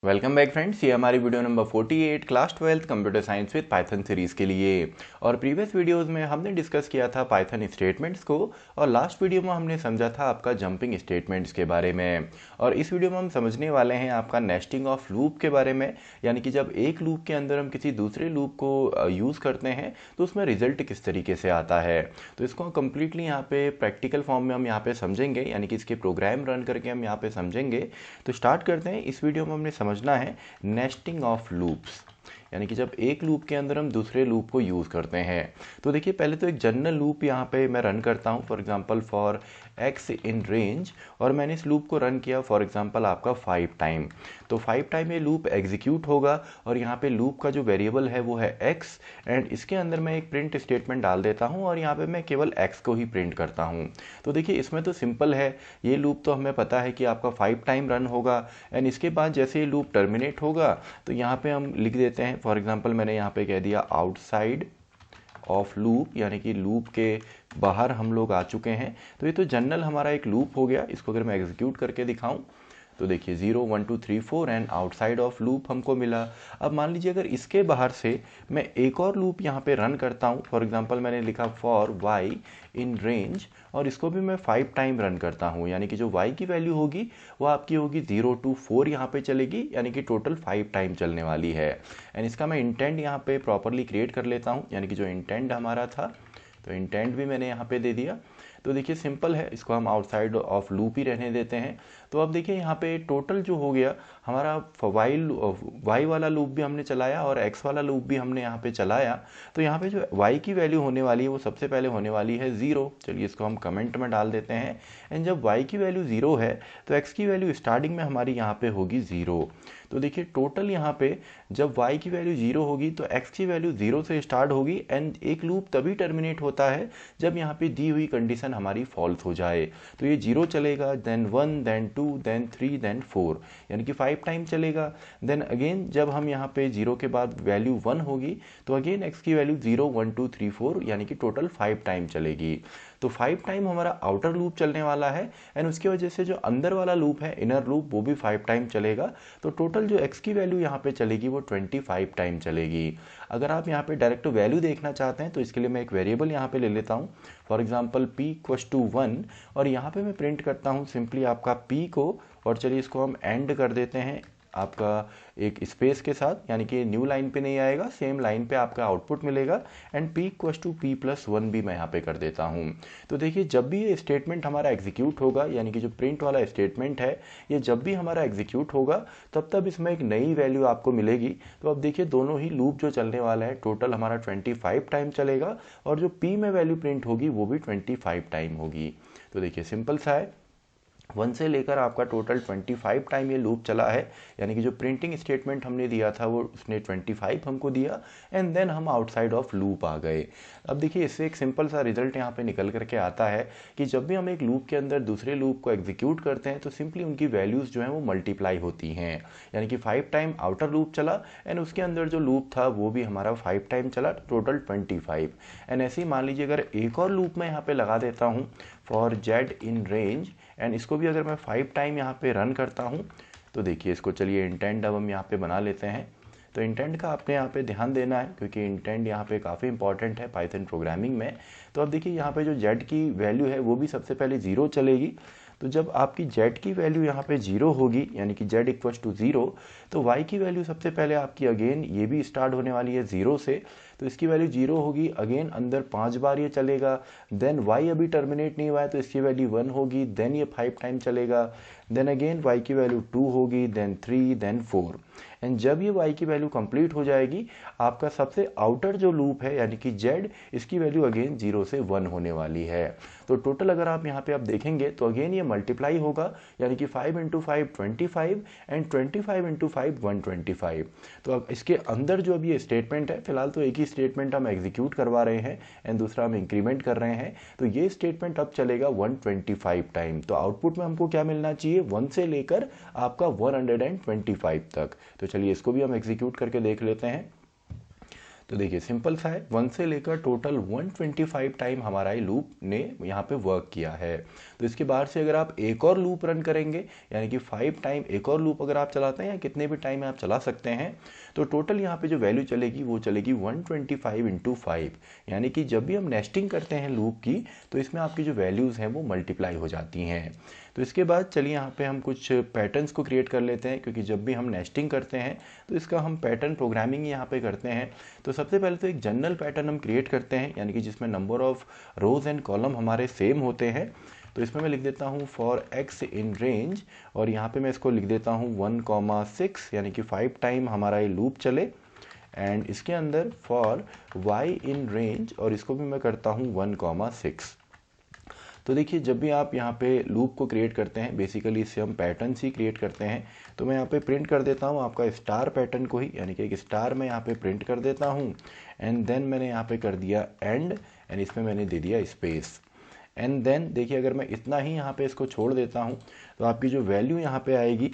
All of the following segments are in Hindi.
वेलकम बैक फ्रेंड्स, ये हमारी video number 48 class 12 computer science with Python series के लिए। और प्रीवियस वीडियोस में हमने डिस्कस किया था पाइथन स्टेटमेंट्स को, और लास्ट वीडियो में हमने समझा था आपका जंपिंग स्टेटमेंट्स के बारे में। और इस वीडियो में हम समझने वाले हैं आपका नेस्टिंग ऑफ लूप के बारे में, यानी कि जब एक लूप के अंदर हम किसी दूसरे लूप को यूज़ करते हैं तो उसमें रिजल्ट किस तरीके से आता है। तो इसको कम्प्लीटली यहाँ पे प्रैक्टिकल फॉर्म में हम यहाँ पे समझेंगे, यानी कि इसके प्रोग्राम रन करके हम यहाँ पे समझेंगे। तो स्टार्ट करते हैं। इस वीडियो में हमने समझना है नेस्टिंग ऑफ लूप्स, यानी कि जब एक लूप के अंदर हम दूसरे लूप को यूज़ करते हैं। तो देखिए, पहले तो एक जनरल लूप यहाँ पे मैं रन करता हूँ, for example for x in range, और मैंने इस लूप को रन किया फॉर एग्जांपल आपका 5 टाइम। तो 5 टाइम ये लूप एग्जीक्यूट होगा, और यहाँ पे लूप का जो वेरिएबल है वो है x, एंड इसके अंदर मैं एक प्रिंट स्टेटमेंट डाल देता हूँ, और यहाँ पे मैं केवल x को ही प्रिंट करता हूँ। तो देखिए, इसमें तो सिंपल है, ये लूप तो हमें पता है कि आपका 5 टाइम रन होगा, एंड इसके बाद जैसे ये लूप टर्मिनेट होगा तो यहाँ पे हम लिख देते हैं, फॉर एग्जांपल मैंने यहाँ पे कह दिया आउटसाइड ऑफ लूप, यानी कि लूप के बाहर हम लोग आ चुके हैं। तो ये तो जनरल हमारा एक लूप हो गया। इसको अगर मैं एग्जीक्यूट करके दिखाऊं तो देखिए 0 1 2 3 4 एंड आउटसाइड ऑफ लूप हमको मिला। अब मान लीजिए अगर इसके बाहर से मैं एक और लूप यहाँ पे रन करता हूँ, फॉर एग्जांपल मैंने लिखा फॉर y इन रेंज, और इसको भी मैं 5 टाइम रन करता हूँ, यानी कि जो y की वैल्यू होगी वो आपकी होगी 0 to 4 यहाँ पे चलेगी, यानी कि टोटल 5 टाइम चलने वाली है। एंड इसका मैं इंटेंट यहाँ पे प्रॉपरली क्रिएट कर लेता हूँ, यानी कि जो इंटेंट हमारा था तो इंटेंट भी मैंने यहाँ पे दे दिया। तो देखिए सिंपल है, इसको हम आउटसाइड ऑफ लूप ही रहने देते हैं। तो अब देखिए यहाँ पे टोटल जो हो गया हमारा वाई वाला लूप भी हमने चलाया और एक्स वाला लूप भी हमने यहाँ पे चलाया। तो यहाँ पे जो वाई की वैल्यू होने वाली है वो सबसे पहले होने वाली है 0। चलिए इसको हम कमेंट में डाल देते हैं। एंड जब वाई की वैल्यू 0 है तो एक्स की वैल्यू स्टार्टिंग में हमारी यहाँ पे होगी 0। तो देखिए टोटल यहाँ पे जब y की वैल्यू 0 होगी तो x की वैल्यू 0 से स्टार्ट होगी, एंड एक लूप तभी टर्मिनेट होता है जब यहाँ पे दी हुई कंडीशन हमारी फॉल्स हो जाए। तो ये 0 चलेगा, देन 1, देन 2, देन 3, देन 4, यानी कि 5 टाइम चलेगा। देन अगेन जब हम यहाँ पे 0 के बाद वैल्यू 1 होगी तो अगेन x की वैल्यू 0 1 2 3 4, यानी कि टोटल 5 टाइम चलेगी। तो 5 टाइम हमारा आउटर लूप चलने वाला है, एंड उसकी वजह से जो अंदर वाला लूप है इनर लूप वो भी 5 टाइम चलेगा। तो टोटल जो x की वैल्यू यहाँ पे चलेगी वो 25 टाइम चलेगी। अगर आप यहाँ पे डायरेक्ट वैल्यू देखना चाहते हैं तो इसके लिए मैं एक वेरिएबल यहाँ पे ले लेता हूँ, for example p equals to 1, और यहाँ पे मैं प्रिंट करता हूँ सिंपली आपका p को, और चलिए इसको हम एंड कर देते हैं आपका एक स्पेस के साथ, यानी कि न्यू लाइन पे नहीं आएगा, सेम लाइन पे आपका आउटपुट मिलेगा। And p equals to p plus 1 भी मैं यहाँ पे कर देता हूँ। तो देखिए जब भी ये स्टेटमेंट हमारा एग्जीक्यूट होगा, यानी कि जो प्रिंट वाला स्टेटमेंट है ये जब भी हमारा एग्जीक्यूट होगा तब इसमें एक नई वैल्यू आपको मिलेगी। तो अब देखिए दोनों ही लूप जो चलने वाला है टोटल हमारा 25 टाइम चलेगा, और जो p में वैल्यू प्रिंट होगी वो भी 25 टाइम होगी। तो देखिए सिंपल सा है, 1 से लेकर आपका टोटल 25 टाइम ये लूप चला है, यानी कि जो प्रिंटिंग स्टेटमेंट हमने दिया था वो उसने 25 हमको दिया, एंड देन हम आउटसाइड ऑफ लूप आ गए। अब देखिए इससे एक सिंपल सा रिजल्ट यहाँ पे निकल करके आता है कि जब भी हम एक लूप के अंदर दूसरे लूप को एग्जीक्यूट करते हैं तो सिंपली उनकी वैल्यूज़ जो हैं वो मल्टीप्लाई होती हैं, यानी कि 5 टाइम आउटर लूप चला, एंड उसके अंदर जो लूप था वो भी हमारा 5 टाइम चला, टोटल 25। एंड ऐसे ही मान लीजिए अगर एक और लूप मैं यहाँ पे लगा देता हूँ for z in range, and इसको भी अगर मैं 5 टाइम यहाँ पे रन करता हूँ तो देखिए इसको चलिए इंटेंट अब हम यहाँ पे बना लेते हैं। तो इंटेंट का आपने यहाँ पे ध्यान देना है, क्योंकि इंटेंट यहाँ पे काफ़ी इंपॉर्टेंट है पाइथन प्रोग्रामिंग में। तो अब देखिए यहाँ पे जो z की वैल्यू है वो भी सबसे पहले 0 चलेगी। तो जब आपकी z की वैल्यू यहाँ पे 0 होगी, यानी कि z इक्वल्स टू 0, तो y की वैल्यू सबसे पहले आपकी अगेन ये भी स्टार्ट होने वाली है 0 से, तो इसकी वैल्यू 0 होगी, अगेन अंदर 5 बार ये चलेगा। देन y अभी टर्मिनेट नहीं हुआ है तो इसकी वैल्यू 1 होगी, देन ये 5 टाइम चलेगा। देन अगेन y की वैल्यू 2 होगी, देन 3, देन 4, एंड जब ये y की वैल्यू कंप्लीट हो जाएगी आपका सबसे आउटर जो लूप है यानी कि z, इसकी वैल्यू अगेन 0 से 1 होने वाली है। तो टोटल अगर आप यहाँ पे आप देखेंगे तो अगेन ये मल्टीप्लाई होगा, यानी कि 5 इंटू 5 25, एंड 25 इंटू 5 125। तो अब इसके अंदर जो अभी ये स्टेटमेंट है, फिलहाल तो एक ही स्टेटमेंट हम एग्जीक्यूट करवा रहे हैं एंड दूसरा हम इंक्रीमेंट कर रहे हैं, तो ये स्टेटमेंट अब चलेगा 125 टाइम। तो आउटपुट में हमको क्या मिलना चाहिए, 1 से लेकर आपका 125 तक। तो चलिए इसको भी हम एग्जीक्यूट करके देख लेते हैं। तो देखिए सिंपल सा है, 1 से लेकर टोटल 125 टाइम हमारा ये लूप ने यहाँ पे वर्क किया है। तो इसके बाहर से अगर आप एक और लूप रन करेंगे, यानी कि 5 टाइम एक और लूप अगर आप चलाते हैं या कितने भी टाइम आप चला सकते हैं, तो टोटल यहाँ पे जो वैल्यू चलेगी वो चलेगी 125 इंटू 5। यानी कि जब भी हम नेस्टिंग करते हैं लूप की, तो इसमें आपकी जो वैल्यूज़ हैं वो मल्टीप्लाई हो जाती हैं। तो इसके बाद चलिए यहाँ पे हम कुछ पैटर्न्स को क्रिएट कर लेते हैं, क्योंकि जब भी हम नेस्टिंग करते हैं तो इसका हम पैटर्न प्रोग्रामिंग यहाँ पे करते हैं। तो सबसे पहले तो एक जनरल पैटर्न हम क्रिएट करते हैं, यानी कि जिसमें number of rose and column हमारे सेम होते हैं। तो इसमें मैं लिख देता हूँ फॉर एक्स इन रेंज, और यहाँ पे मैं इसको लिख देता हूँ 1,6, यानी कि 5 टाइम हमारा ये लूप चले। एंड इसके अंदर फॉर वाई इन रेंज, और इसको भी मैं करता हूँ 1,6। तो देखिए जब भी आप यहाँ पे लूप को क्रिएट करते हैं, बेसिकली इससे हम पैटर्न्स ही क्रिएट करते हैं। तो मैं यहाँ पे प्रिंट कर देता हूँ आपका स्टार पैटर्न को ही, यानी कि एक स्टार मैं यहाँ पे प्रिंट कर देता हूँ। एंड देन मैंने यहाँ पे कर दिया एंड इसमें मैंने दे दिया स्पेस। एंड देन देखिए अगर मैं इतना ही यहाँ पे इसको छोड़ देता हूँ, तो आपकी जो वैल्यू यहाँ पे आएगी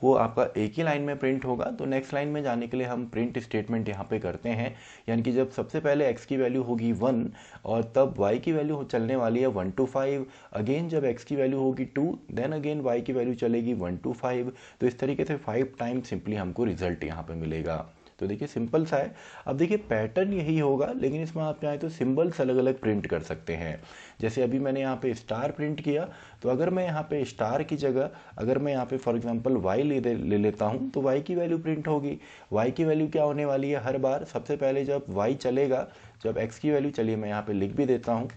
वो आपका एक ही लाइन में प्रिंट होगा। तो नेक्स्ट लाइन में जाने के लिए हम प्रिंट स्टेटमेंट यहाँ पे करते हैं, यानी कि जब सबसे पहले x की वैल्यू होगी 1 और तब y की वैल्यू चलने वाली है 1 to 5। अगेन जब x की वैल्यू होगी 2, देन अगेन y की वैल्यू चलेगी 1 to 5। तो इस तरीके से 5 टाइम सिंपली हमको रिजल्ट यहाँ पे मिलेगा। तो देखिए सिंपल सा है। अब देखिए पैटर्न यही होगा, लेकिन इसमें आप चाहें तो सिंबल्स अलग अलग प्रिंट कर सकते हैं। जैसे अभी मैंने यहाँ पे स्टार प्रिंट किया, तो अगर मैं यहाँ पे स्टार की जगह अगर मैं यहाँ पे फॉर एग्जांपल वाई ले लेता हूँ, तो वाई की वैल्यू प्रिंट होगी। वाई की वैल्यू क्या होने वाली है, हर बार सबसे पहले जब वाई चलेगा, जब एक्स की वैल्यू, चलिए मैं यहाँ पे लिख भी देता हूँ,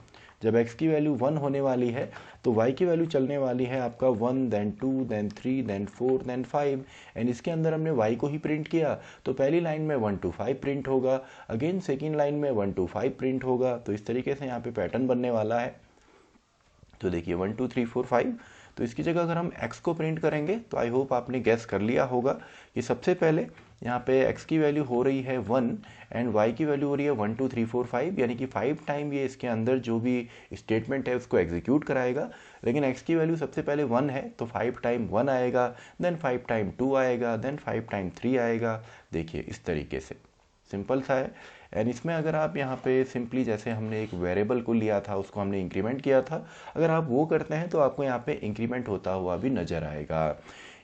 जब x की वैल्यू 1 होने वाली है तो y की वैल्यू चलने वाली है आपका 1, then 2, then 3, then 4, then 5। And इसके अंदर हमने y को ही प्रिंट किया, तो पहली लाइन में 1 to 5 प्रिंट होगा, अगेन सेकेंड लाइन में 1 to 5 प्रिंट होगा। तो इस तरीके से यहाँ पे पैटर्न बनने वाला है। तो देखिए 1 2 3 4 5। तो इसकी जगह अगर हम x को प्रिंट करेंगे, तो आई होप आपने गैस कर लिया होगा कि सबसे पहले यहाँ पे x की वैल्यू हो रही है 1 एंड y की वैल्यू हो रही है 1 2 3 4 5, यानी कि 5 टाइम ये इसके अंदर जो भी स्टेटमेंट है उसको एग्जीक्यूट कराएगा। लेकिन x की वैल्यू सबसे पहले 1 है, तो 5 टाइम 1 आएगा, देन 5 टाइम 2 आएगा, देन 5 टाइम 3 आएगा। देखिए इस तरीके से सिंपल सा है। एंड इसमें अगर आप यहाँ पे सिंपली जैसे हमने एक वेरिएबल को लिया था, उसको हमने इंक्रीमेंट किया था, अगर आप वो करते हैं तो आपको यहाँ पे इंक्रीमेंट होता हुआ भी नजर आएगा।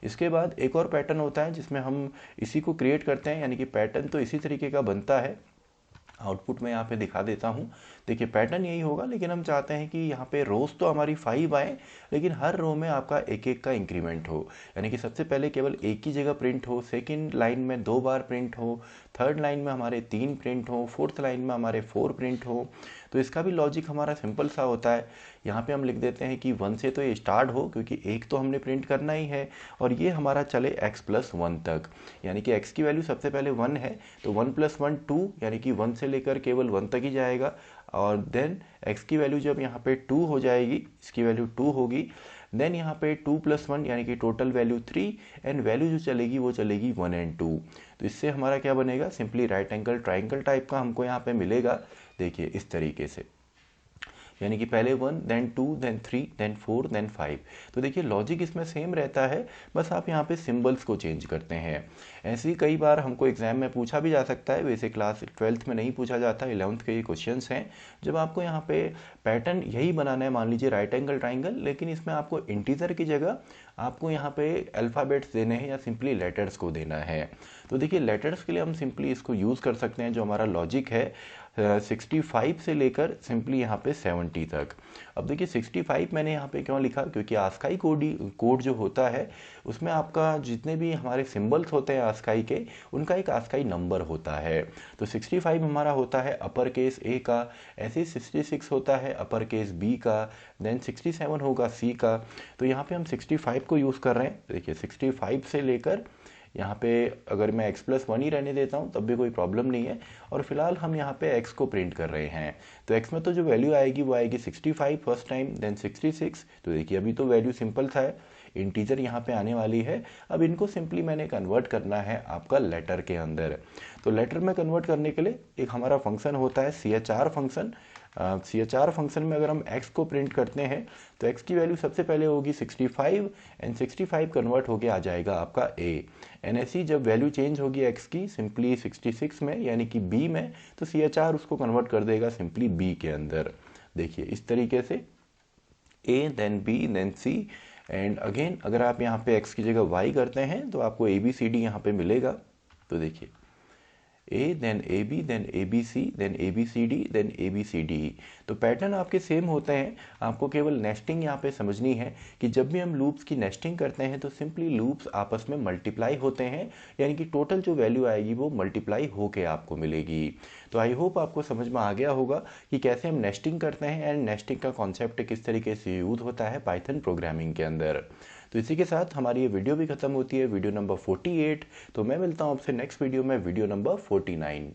इसके बाद एक और पैटर्न होता है जिसमें हम इसी को क्रिएट करते हैं, यानी कि पैटर्न तो इसी तरीके का बनता है। आउटपुट में यहाँ पे दिखा देता हूँ। देखिए पैटर्न यही होगा, लेकिन हम चाहते हैं कि यहाँ पे रोज तो हमारी 5 आए, लेकिन हर रो में आपका एक एक का इंक्रीमेंट हो, यानी कि सबसे पहले केवल एक ही जगह प्रिंट हो, सेकंड लाइन में 2 बार प्रिंट हो, थर्ड लाइन में हमारे 3 प्रिंट हो, फोर्थ लाइन में हमारे 4 प्रिंट हो। तो इसका भी लॉजिक हमारा सिंपल सा होता है। यहाँ पे हम लिख देते हैं कि 1 से तो ये स्टार्ट हो, क्योंकि एक तो हमने प्रिंट करना ही है, और ये हमारा चले x+1 तक, यानी कि x की वैल्यू सबसे पहले 1 है, तो 1 + 1 2, यानी कि 1 से लेकर केवल 1 तक ही जाएगा। और देन x की वैल्यू जब यहाँ पे 2 हो जाएगी, इसकी वैल्यू 2 होगी, देन यहाँ पे 2 + 1 यानी कि टोटल वैल्यू 3, एंड वैल्यू जो चलेगी वो चलेगी 1 and 2। तो इससे हमारा क्या बनेगा, simply write angle triangle type का हमको यहाँ पे मिलेगा। देखिए इस तरीके से, यानी कि पहले 1, देन 2, देन 3, देन 4, देन 5। तो देखिए लॉजिक इसमें सेम रहता है, बस आप यहाँ पे सिंबल्स को चेंज करते हैं। ऐसे ही कई बार हमको एग्जाम में पूछा भी जा सकता है, वैसे क्लास 12th में नहीं पूछा जाता, 11th के ये क्वेश्चंस हैं। जब आपको यहाँ पे पैटर्न यही बनाना है, मान लीजिए राइट एंगल ट्राइंगल, लेकिन इसमें आपको इंटीजर की जगह आपको यहाँ पे अल्फ़ाबेट्स देने हैं या सिंपली लेटर्स को देना है। तो देखिए लेटर्स के लिए हम सिंपली इसको यूज़ कर सकते हैं, जो हमारा लॉजिक है 65 से लेकर सिंपली यहाँ पे 70 तक। अब देखिए 65 मैंने यहाँ पे क्यों लिखा, क्योंकि आस्काई कोड जो होता है उसमें आपका जितने भी हमारे सिंबल्स होते हैं आस्काई के, उनका एक आस्काई नंबर होता है। तो 65 हमारा होता है अपर केस ए का, ऐसे ही 66 होता है अपर केस बी का, देन 67 होगा सी का। तो यहाँ पे हम 65 को यूज़ कर रहे हैं। देखिए 65 से लेकर यहाँ पे अगर मैं x+1 ही रहने देता हूँ तब भी कोई प्रॉब्लम नहीं है, और फिलहाल हम यहाँ पे x को प्रिंट कर रहे हैं। तो x में तो जो वैल्यू आएगी वो आएगी 65 फर्स्ट टाइम, देन 66। तो देखिए अभी तो वैल्यू सिंपल सा है, इंटीजर यहाँ पे आने वाली है। अब इनको सिंपली मैंने कन्वर्ट करना है आपका लेटर के अंदर। तो लेटर में कन्वर्ट करने के लिए एक हमारा फंक्शन होता है CHR फंक्शन। CHR फंक्शन में अगर हम x को प्रिंट करते हैं तो x की वैल्यू सबसे पहले होगी 65, एंड 65 कन्वर्ट होके आ जाएगा आपका a। एंड ऐसी जब वैल्यू चेंज होगी x की सिंपली 66 में यानी कि b में, तो CHR उसको कन्वर्ट कर देगा सिंपली b के अंदर। देखिए इस तरीके से A then B then C and again अगर आप यहाँ पे x की जगह y करते हैं तो आपको ए बी सी डी यहाँ पे मिलेगा। तो देखिए A then A B then A B C then A B C D then A B C D. तो पैटर्न आपके सेम होते हैं, आपको केवल नेस्टिंग यहाँ पे समझनी है कि जब भी हम लूप्स की नेस्टिंग करते हैं तो सिंपली लूप्स आपस में मल्टीप्लाई होते हैं, यानी कि टोटल जो वैल्यू आएगी वो मल्टीप्लाई होके आपको मिलेगी। तो आई होप आपको समझ में आ गया होगा कि कैसे हम नेस्टिंग करते हैं एंड नेस्टिंग का कॉन्सेप्ट किस तरीके से यूज होता है पाइथन प्रोग्रामिंग के अंदर। तो इसी के साथ हमारी ये वीडियो भी खत्म होती है, वीडियो नंबर 48। तो मैं मिलता हूँ आपसे नेक्स्ट वीडियो में, वीडियो नंबर 49।